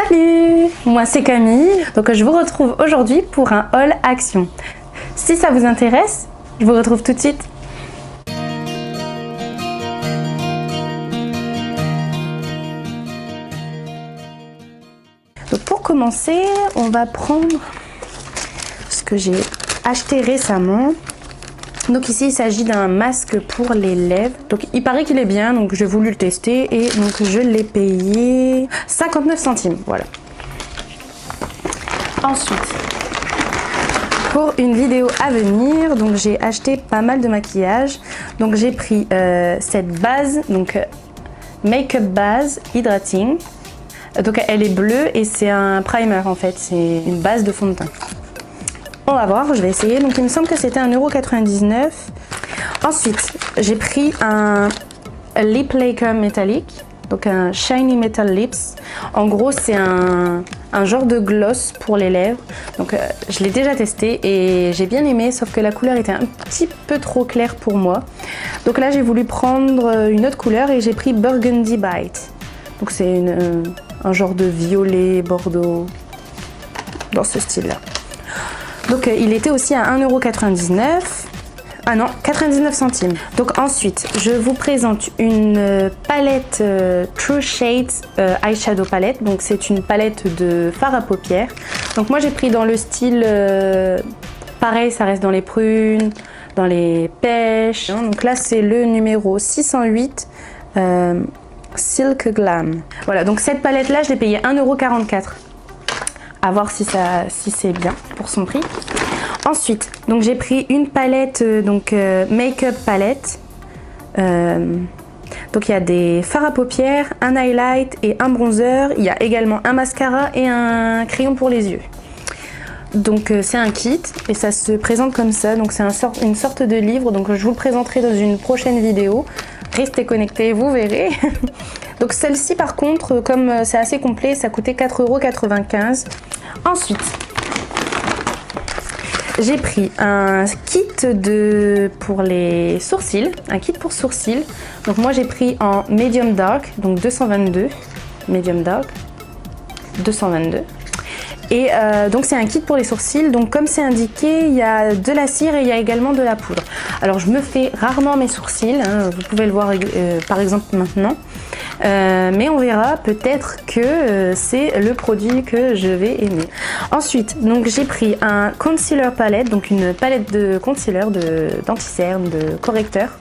Salut, moi c'est Camille, donc je vous retrouve aujourd'hui pour un haul action. Si ça vous intéresse, je vous retrouve tout de suite. Donc pour commencer, on va prendre ce que j'ai acheté récemment. Donc ici il s'agit d'un masque pour les lèvres. Donc il paraît qu'il est bien, donc j'ai voulu le tester et donc je l'ai payé 59 centimes. Voilà. Ensuite, pour une vidéo à venir, donc j'ai acheté pas mal de maquillage. Donc j'ai pris cette base, donc Make-up Base Hydrating. Donc elle est bleue et c'est un primer en fait, c'est une base de fond de teint. On va voir, je vais essayer. Donc il me semble que c'était 1,99 €. Ensuite, j'ai pris un Lip Lacquer métallique, donc un Shiny Metal Lips. En gros, c'est un genre de gloss pour les lèvres. Donc je l'ai déjà testé et j'ai bien aimé, sauf que la couleur était un petit peu trop claire pour moi. Donc là, j'ai voulu prendre une autre couleur et j'ai pris Burgundy Bite. Donc c'est un genre de violet, bordeaux, dans ce style-là. Donc il était aussi à 1,99 €. Ah non, 99 centimes. Donc ensuite, je vous présente une palette True Shades Eyeshadow Palette. Donc c'est une palette de fard à paupières. Donc moi j'ai pris dans le style, pareil, ça reste dans les prunes, dans les pêches. Donc là c'est le numéro 608 Silk Glam. Voilà, donc cette palette là je l'ai payée 1,44 €. À voir si c'est bien pour son prix. Ensuite, donc j'ai pris une palette, make-up palette. Donc il y a des fards à paupières, un highlight et un bronzer. Il y a également un mascara et un crayon pour les yeux. Donc c'est un kit et ça se présente comme ça. Donc c'est une sorte de livre. Donc je vous le présenterai dans une prochaine vidéo. Restez connectés, vous verrez. Donc celle-ci par contre, comme c'est assez complet, ça coûtait 4,95 €. Ensuite, j'ai pris un kit pour les sourcils, un kit pour sourcils. Donc moi j'ai pris en medium dark, donc 222, medium dark, 222. Et donc c'est un kit pour les sourcils, donc comme c'est indiqué, il y a de la cire et il y a également de la poudre. Alors je me fais rarement mes sourcils, hein, vous pouvez le voir par exemple maintenant. Mais on verra, peut-être que c'est le produit que je vais aimer. Ensuite, donc j'ai pris un concealer palette, donc une palette de concealer, d'anti-cerne, de correcteur.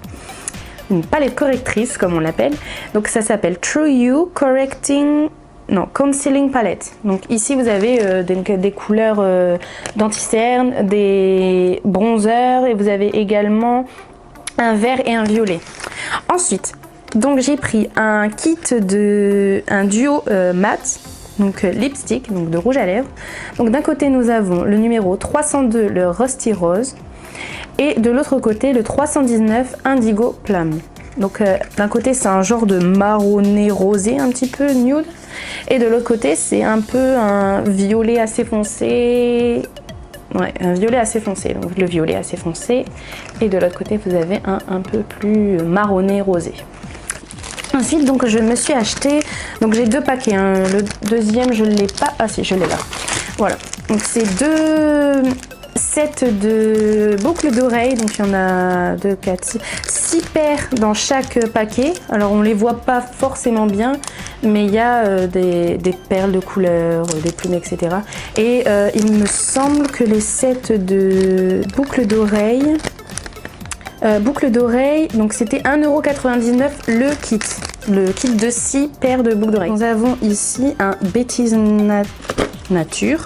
Une palette correctrice comme on l'appelle. Donc ça s'appelle True You Concealing Palette. Donc ici vous avez des couleurs d'anti-cerne, des bronzers et vous avez également un vert et un violet. Ensuite, donc j'ai pris un kit un duo mat, donc lipstick, donc de rouge à lèvres. Donc d'un côté nous avons le numéro 302, le Rusty Rose, et de l'autre côté le 319 Indigo Plum. Donc d'un côté c'est un genre de marronné rosé un petit peu nude, et de l'autre côté c'est un peu un violet assez foncé. Ouais, un violet assez foncé, donc le violet assez foncé, et de l'autre côté vous avez un peu plus marronné rosé. Ensuite, donc je me suis acheté, donc j'ai deux paquets, hein. Le deuxième je ne l'ai pas, ah si je l'ai là, voilà. Donc c'est deux sets de boucles d'oreilles, donc il y en a 2, 4, 6 paires dans chaque paquet. Alors on les voit pas forcément bien, mais il y a des perles de couleur, des plumes, etc. Et il me semble que les sets de boucles d'oreilles, donc c'était 1,99 € le kit de 6 paires de boucles d'oreilles. Nous avons ici un Betty's Nature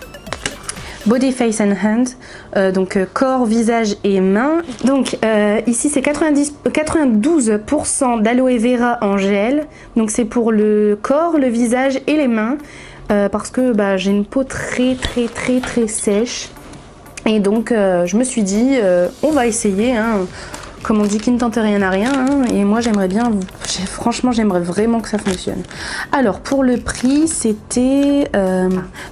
Body, Face and Hand, donc corps, visage et mains. Donc ici c'est 92% d'aloe vera en gel, donc c'est pour le corps, le visage et les mains, parce que j'ai une peau très sèche, et donc je me suis dit on va essayer, hein. Comme on dit, qui ne tente rien à rien, hein, et moi j'aimerais bien, franchement j'aimerais vraiment que ça fonctionne. Alors pour le prix c'était,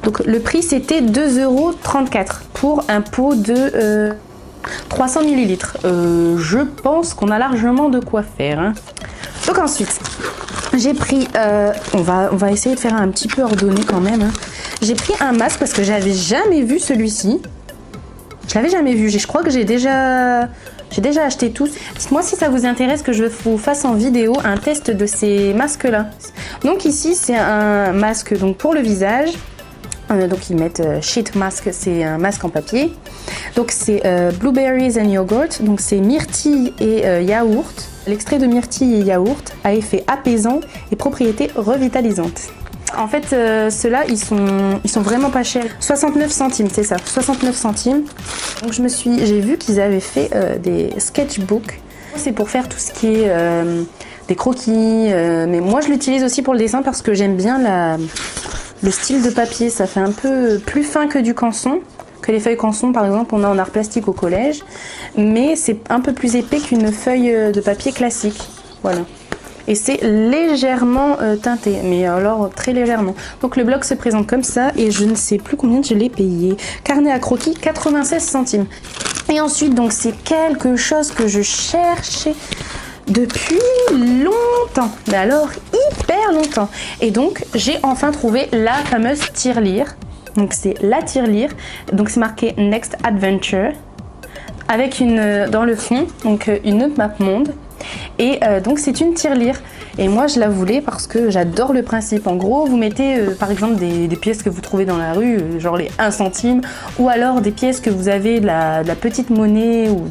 donc le prix c'était 2,34 € pour un pot de 300 ml. Je pense qu'on a largement de quoi faire, hein. Donc ensuite, j'ai pris, on va essayer de faire un petit peu ordonné quand même. Hein. J'ai pris un masque parce que j'avais jamais vu celui-ci. Je l'avais jamais vu. Je crois que j'ai déjà acheté tous. Dites-moi si ça vous intéresse que je vous fasse en vidéo un test de ces masques-là. Donc ici, c'est un masque donc pour le visage. Donc ils mettent sheet mask, c'est un masque en papier. Donc c'est blueberries and yogurt, donc c'est myrtille et yaourt. L'extrait de myrtille et yaourt a effet apaisant et propriétés revitalisantes. En fait, ceux-là, ils sont vraiment pas chers. 69 centimes, c'est ça, 69 centimes. Donc j'ai vu qu'ils avaient fait des sketchbooks. C'est pour faire tout ce qui est des croquis, mais moi je l'utilise aussi pour le dessin parce que j'aime bien le style de papier. Ça fait un peu plus fin que du canson, que les feuilles canson par exemple on a en art plastique au collège, mais c'est un peu plus épais qu'une feuille de papier classique. Voilà. Et c'est légèrement teinté, mais alors très légèrement. Donc le bloc se présente comme ça et je ne sais plus combien je l'ai payé. Carnet à croquis, 96 centimes. Et ensuite, donc c'est quelque chose que je cherchais depuis longtemps, mais alors hyper longtemps. Et donc j'ai enfin trouvé la fameuse tirelire. Donc c'est la tirelire, donc c'est marqué Next Adventure, avec dans le fond, donc une map monde. Et donc c'est une tirelire et moi je la voulais parce que j'adore le principe. En gros vous mettez par exemple des pièces que vous trouvez dans la rue, genre les 1 centime, ou alors des pièces que vous avez de la petite monnaie, ou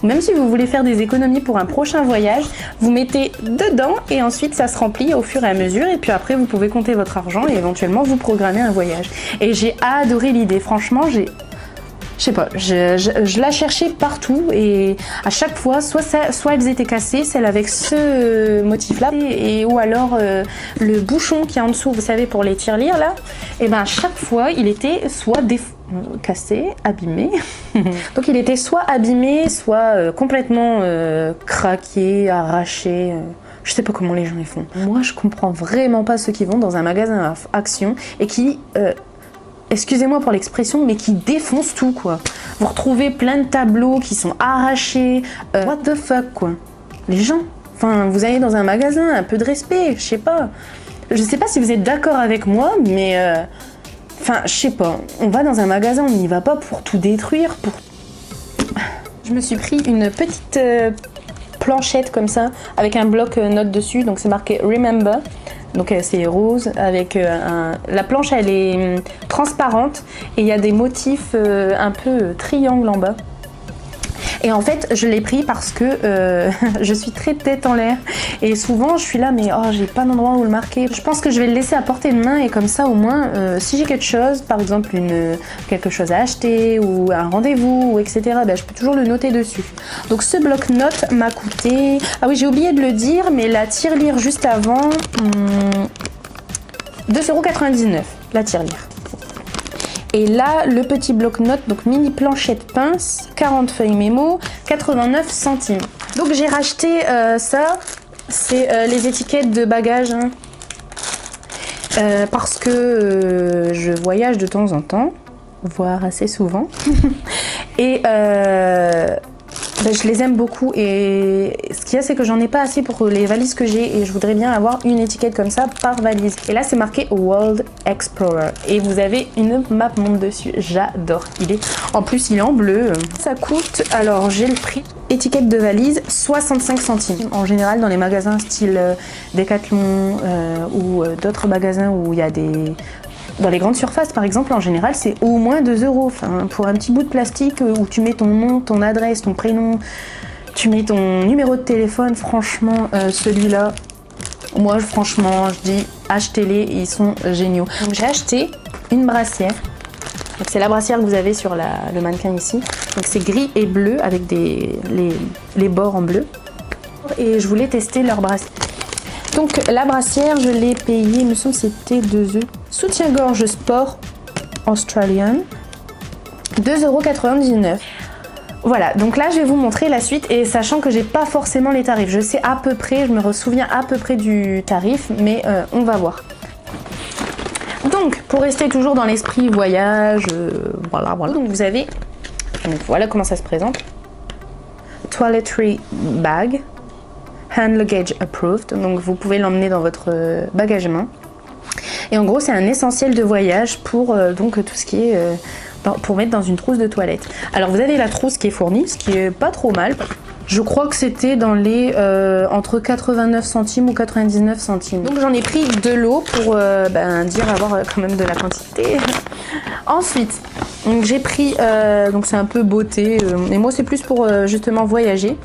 même si vous voulez faire des économies pour un prochain voyage, vous mettez dedans et ensuite ça se remplit au fur et à mesure et puis après vous pouvez compter votre argent et éventuellement vous programmer un voyage. Et j'ai adoré l'idée, franchement je sais pas, je la cherchais partout et à chaque fois, soit elles étaient cassées, celles avec ce motif-là, ou alors le bouchon qui est en dessous, vous savez, pour les tirelires là, et ben à chaque fois, il était soit cassé, abîmé. Donc il était soit abîmé, soit complètement craqué, arraché. Je sais pas comment les gens les font. Moi, je comprends vraiment pas ceux qui vont dans un magasin Action et qui... excusez-moi pour l'expression, mais qui défonce tout quoi. Vous retrouvez plein de tableaux qui sont arrachés. What the fuck quoi. Les gens, enfin vous allez dans un magasin, un peu de respect, je sais pas. Je sais pas si vous êtes d'accord avec moi, mais enfin je sais pas. On va dans un magasin, on n'y va pas pour tout détruire. Je me suis pris une petite planchette comme ça, avec un bloc note dessus, donc c'est marqué Remember. Donc c'est rose avec la planche elle est transparente et il y a des motifs un peu triangle en bas. Et en fait je l'ai pris parce que je suis très tête en l'air et souvent je suis là mais oh j'ai pas d'endroit où le marquer. Je pense que je vais le laisser à portée de main et comme ça au moins si j'ai quelque chose, par exemple quelque chose à acheter ou un rendez-vous ou etc, ben, je peux toujours le noter dessus. Donc ce bloc-notes m'a coûté, ah oui j'ai oublié de le dire, mais la tirelire juste avant 2,99 € la tirelire. Et là, le petit bloc-notes, donc mini planchette pince, 40 feuilles mémo, 89 centimes. Donc j'ai racheté ça, c'est les étiquettes de bagages, hein. Parce que je voyage de temps en temps, voire assez souvent. Et ben, je les aime beaucoup et ce qu'il y a c'est que j'en ai pas assez pour les valises que j'ai et je voudrais bien avoir une étiquette comme ça par valise. Et là c'est marqué World Explorer et vous avez une map monde dessus, j'adore. En plus il est en bleu. Ça coûte, alors j'ai le prix, étiquette de valise 65 centimes. En général dans les magasins style Decathlon ou d'autres magasins où il y a des... Dans les grandes surfaces, par exemple, en général, c'est au moins 2 €. Enfin, pour un petit bout de plastique où tu mets ton nom, ton adresse, ton prénom, tu mets ton numéro de téléphone, franchement, celui-là, moi, franchement, je dis, achetez-les, ils sont géniaux. Donc, j'ai acheté une brassière. C'est la brassière que vous avez sur le mannequin ici. Donc, c'est gris et bleu avec les bords en bleu. Et je voulais tester leur brassière. Donc la brassière, je l'ai payée, il me semble que c'était 2 €. Soutien-gorge sport australian, 2,99 €. Voilà, donc là je vais vous montrer la suite et sachant que j'ai pas forcément les tarifs. Je sais à peu près, je me souviens à peu près du tarif, mais on va voir. Donc pour rester toujours dans l'esprit voyage, voilà. Donc vous avez, donc voilà comment ça se présente. Toiletry bag. hand luggage approved, donc vous pouvez l'emmener dans votre bagage main. Et en gros c'est un essentiel de voyage pour donc tout ce qui est pour mettre dans une trousse de toilette. Alors vous avez la trousse qui est fournie, ce qui est pas trop mal. Je crois que c'était dans les entre 89 centimes ou 99 centimes. Donc j'en ai pris de l'eau pour dire avoir quand même de la quantité. Ensuite, j'ai pris, donc c'est un peu beauté, et moi c'est plus pour justement voyager.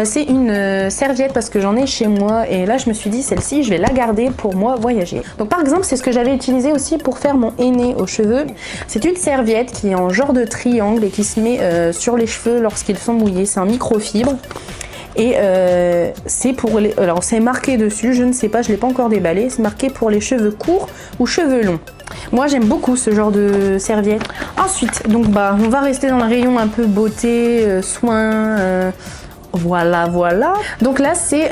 C'est une serviette parce que j'en ai chez moi et là je me suis dit celle-ci je vais la garder pour moi voyager. Donc par exemple c'est ce que j'avais utilisé aussi pour faire mon henné aux cheveux. C'est une serviette qui est en genre de triangle et qui se met sur les cheveux lorsqu'ils sont mouillés. C'est en microfibre. Et c'est pour les... Alors c'est marqué dessus, je ne sais pas, je ne l'ai pas encore déballé. C'est marqué pour les cheveux courts ou cheveux longs. Moi j'aime beaucoup ce genre de serviette. Ensuite, donc on va rester dans le rayon un peu beauté, soins, voilà. Donc là c'est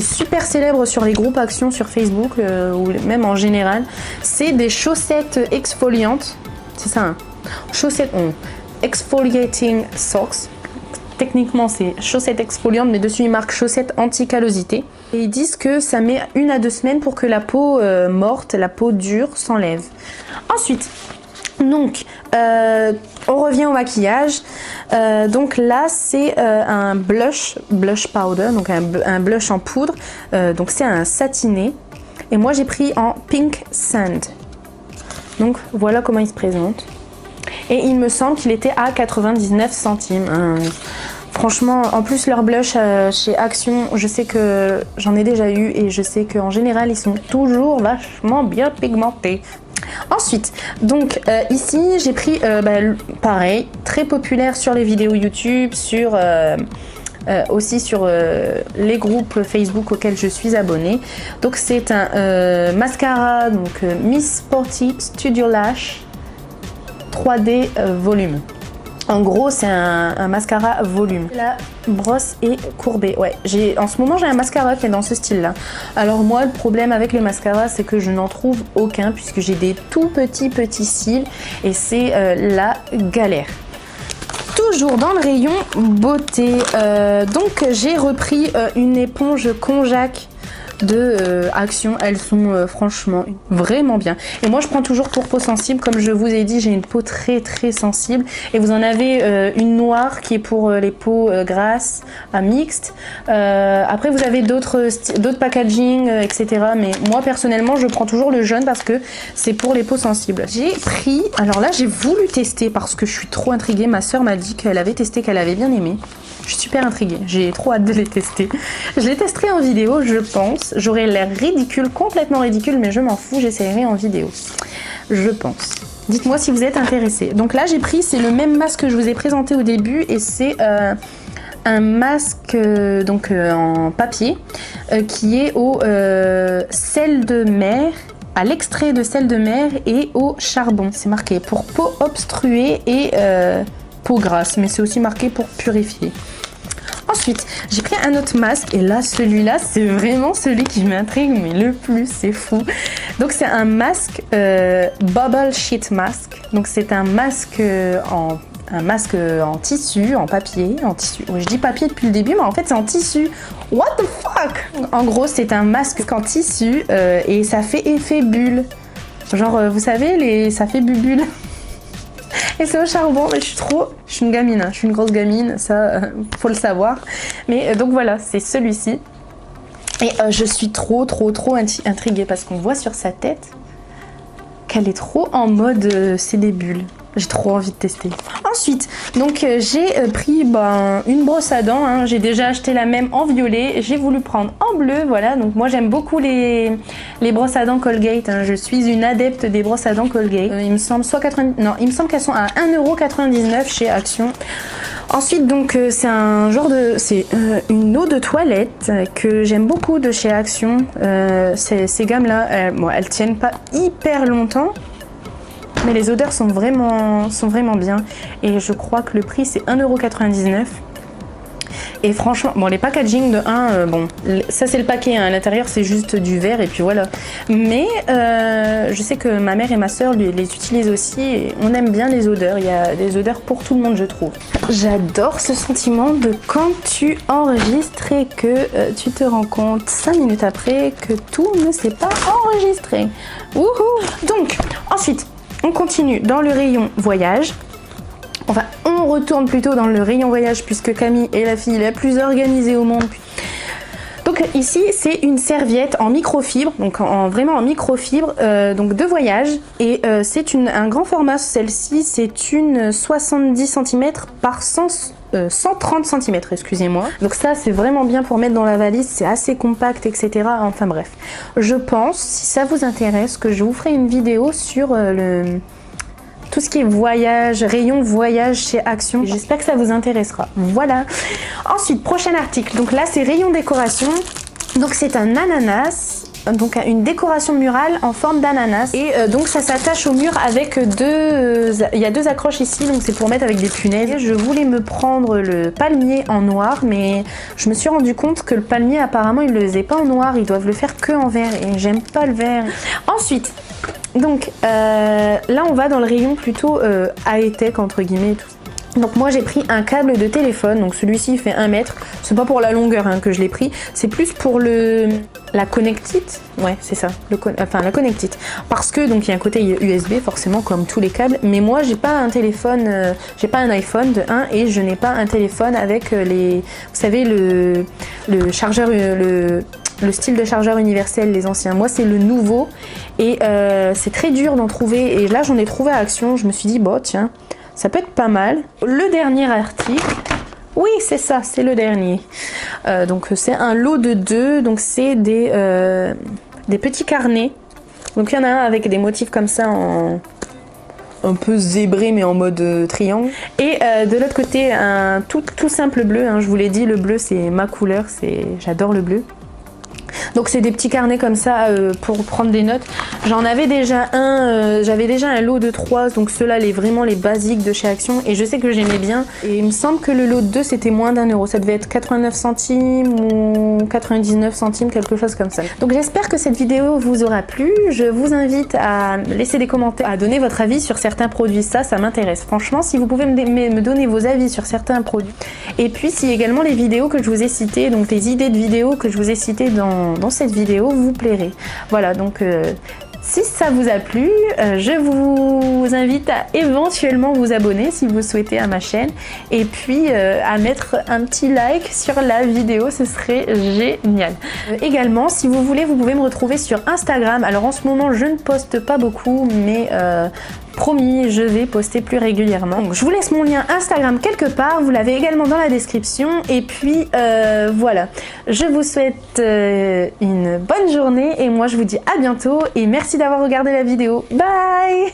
super célèbre sur les groupes actions sur Facebook ou même en général. C'est des chaussettes exfoliantes, c'est ça, hein, chaussettes exfoliating socks. Techniquement c'est chaussettes exfoliantes mais dessus il marque chaussettes anti-callosité. Et ils disent que ça met 1 à 2 semaines pour que la peau morte, la peau dure s'enlève. Ensuite, donc on revient au maquillage. Donc là c'est un blush powder, donc un blush en poudre. Donc c'est un satiné. Et moi j'ai pris en Pink Sand. Donc voilà comment il se présente. Et il me semble qu'il était à 99 centimes. Franchement, en plus leur blush chez Action, je sais que j'en ai déjà eu et je sais qu'en général ils sont toujours vachement bien pigmentés. Ensuite, donc ici j'ai pris pareil, très populaire sur les vidéos YouTube, sur aussi sur les groupes Facebook auxquels je suis abonnée. Donc c'est un mascara, donc Miss Sporty Studio Lash 3D volume. En gros c'est un mascara volume. La brosse est courbée. Ouais, en ce moment j'ai un mascara qui est dans ce style là. Alors moi le problème avec les mascaras c'est que je n'en trouve aucun puisque j'ai des tout petits cils et c'est la galère. Toujours dans le rayon beauté, donc j'ai repris une éponge Konjac de Action. Elles sont franchement vraiment bien et moi je prends toujours pour peau sensible, comme je vous ai dit j'ai une peau très sensible et vous en avez une noire qui est pour les peaux grasses à mixte. Après vous avez d'autres packaging etc, mais moi personnellement je prends toujours le jaune parce que c'est pour les peaux sensibles. J'ai pris, alors là j'ai voulu tester parce que je suis trop intriguée, ma soeur m'a dit qu'elle avait testé, qu'elle avait bien aimé. Je suis super intriguée, j'ai trop hâte de les tester. Je les testerai en vidéo, je pense. J'aurai l'air ridicule, complètement ridicule, mais je m'en fous, j'essaierai en vidéo. Je pense. Dites-moi si vous êtes intéressés. Donc là, j'ai pris, c'est le même masque que je vous ai présenté au début, et c'est un masque en papier qui est au sel de mer, à l'extrait de sel de mer et au charbon. C'est marqué pour peau obstruée et peau grasse, mais c'est aussi marqué pour purifier. Ensuite, j'ai pris un autre masque et là, celui-là, c'est vraiment celui qui m'intrigue, mais le plus, c'est fou. Donc, c'est un masque Bubble Sheet Mask. Donc, c'est un masque en tissu, en papier, en tissu. Oui, je dis papier depuis le début, mais en fait, c'est en tissu. What the fuck? En gros, c'est un masque en tissu et ça fait effet bulle. Genre, vous savez, ça fait bubule. Et c'est au charbon, mais je suis une gamine, hein, je suis une grosse gamine, ça faut le savoir. Mais donc voilà, c'est celui-ci. Et je suis trop intriguée parce qu'on voit sur sa tête qu'elle est trop en mode c'est des bulles. J'ai trop envie de tester. Ensuite, donc j'ai pris une brosse à dents. Hein. J'ai déjà acheté la même en violet. J'ai voulu prendre en bleu. Voilà. Donc moi j'aime beaucoup les brosses à dents Colgate. Hein. Je suis une adepte des brosses à dents Colgate. Il me semble il me semble qu'elles sont à 1,99 € chez Action. Ensuite donc c'est un genre de une eau de toilette que j'aime beaucoup de chez Action. Ces gammes là, elles tiennent pas hyper longtemps. Mais les odeurs sont vraiment bien et je crois que le prix c'est 1,99 €. Et franchement, bon, les packaging de 1, bon, ça c'est le paquet, hein, à l'intérieur c'est juste du verre et puis voilà. Mais je sais que ma mère et ma soeur les utilisent aussi et on aime bien les odeurs. Il y a des odeurs pour tout le monde, je trouve. J'adore ce sentiment de quand tu enregistres et que tu te rends compte 5 minutes après que tout ne s'est pas enregistré. Wouhou! Donc, ensuite, on continue dans le rayon voyage. Enfin, on retourne plutôt dans le rayon voyage puisque Camille est la fille la plus organisée au monde. Donc ici, c'est une serviette en microfibre, donc vraiment en microfibre, donc de voyage. Et c'est un grand format, celle-ci, c'est une 70 cm par 130 cm, excusez-moi. Donc ça, c'est vraiment bien pour mettre dans la valise, c'est assez compact, etc. Enfin bref, je pense, si ça vous intéresse, que je vous ferai une vidéo sur tout ce qui est voyage, rayon voyage chez Action. J'espère que ça vous intéressera. Voilà. Ensuite, prochain article. Donc là, c'est rayon décoration. Donc c'est un ananas. Donc une décoration murale en forme d'ananas. Et donc ça s'attache au mur avec il y a deux accroches ici. Donc c'est pour mettre avec des punaises. Je voulais me prendre le palmier en noir. Mais je me suis rendu compte que le palmier, apparemment, ils ne le faisaient pas en noir. Ils doivent le faire que en vert. Et j'aime pas le vert. Ensuite... Donc là on va dans le rayon plutôt high-tech entre guillemets et tout ça. Donc moi j'ai pris un câble de téléphone, donc celui-ci il fait 1 mètre, c'est pas pour la longueur hein, que je l'ai pris, c'est plus pour la connectite, ouais c'est ça, la connectite, parce que donc il y a un côté USB forcément comme tous les câbles, mais moi j'ai pas un téléphone, j'ai pas un iPhone de 1 et je n'ai pas un téléphone avec vous savez le chargeur, le style de chargeur universel, les anciens. Moi c'est le nouveau et c'est très dur d'en trouver et là j'en ai trouvé à Action, je me suis dit bon tiens, ça peut être pas mal. Le dernier article, oui c'est ça, c'est le dernier. Donc c'est un lot de 2, donc c'est des petits carnets. Donc il y en a un avec des motifs comme ça un peu zébré mais en mode triangle. Et de l'autre côté un tout simple bleu, hein, je vous l'ai dit, le bleu c'est ma couleur, j'adore le bleu. Donc c'est des petits carnets comme ça pour prendre des notes. J'en avais déjà un, j'avais déjà un lot de 3, donc ceux-là vraiment les basiques de chez Action et je sais que j'aimais bien. Et il me semble que le lot de 2 c'était moins d'1 €, ça devait être 89 centimes ou 99 centimes, quelque chose comme ça. Donc j'espère que cette vidéo vous aura plu. Je vous invite à laisser des commentaires, à donner votre avis sur certains produits, ça m'intéresse. Franchement, si vous pouvez me donner vos avis sur certains produits. Et puis si également les vidéos que je vous ai citées, donc les idées de vidéos que je vous ai citées dans cette vidéo vous plairait. Voilà, donc si ça vous a plu, je vous invite à éventuellement vous abonner si vous souhaitez à ma chaîne et puis à mettre un petit like sur la vidéo, ce serait génial. Également, si vous voulez, vous pouvez me retrouver sur Instagram. Alors en ce moment, je ne poste pas beaucoup, mais promis, je vais poster plus régulièrement. Donc, je vous laisse mon lien Instagram quelque part, vous l'avez également dans la description. Et puis voilà, je vous souhaite une bonne journée et moi je vous dis à bientôt et merci d'avoir regardé la vidéo. Bye!